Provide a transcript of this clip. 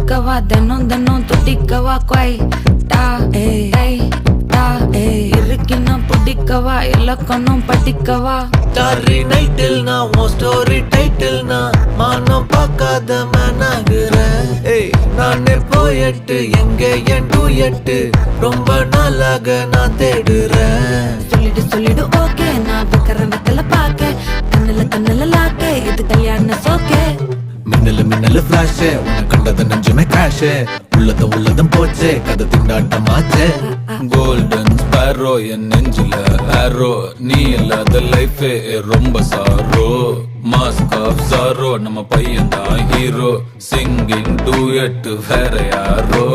தொட்டுக்கவா தினம் தினம் தொட்டிக்கவா கொய் டா ஏய் டா இருக்கினா பிடிக்கவா இலக்கணம் படிக்கவா ஸ்டாரி நைட்டில் நான் உன் ஸ்டோரி டைட்டில் நான் மானம் பார்க்காத மேனாகிறேன். நானே போயட்டு எங்க என் டூயட்டு ரொம்ப நாளாக நான் தேடுறேன். சொல்லிடு ஓகே நான் வைக்கிறேன் வெத்தல பாக்க கண்ணுல லாக்க இது கல்யாண சோக்கே மின்னலு ஃபிளாஷ் உன்னை கண்டது நெஞ்சுமே கிராஷ் உள்ளதும் போச்சே கதை திண்டாட்டமாச்சே. கோல்டன் ஸ்பேரோ என் நெஞ்சில ஆரோ நீ இல்லாத லைஃபே ரொம்ப சாரோ. மாஸ்க் ஆஃப் சாரோ நம்ம பையன் தான் ஹீரோ சிங்கிங் டூயட் வேற யாரோ.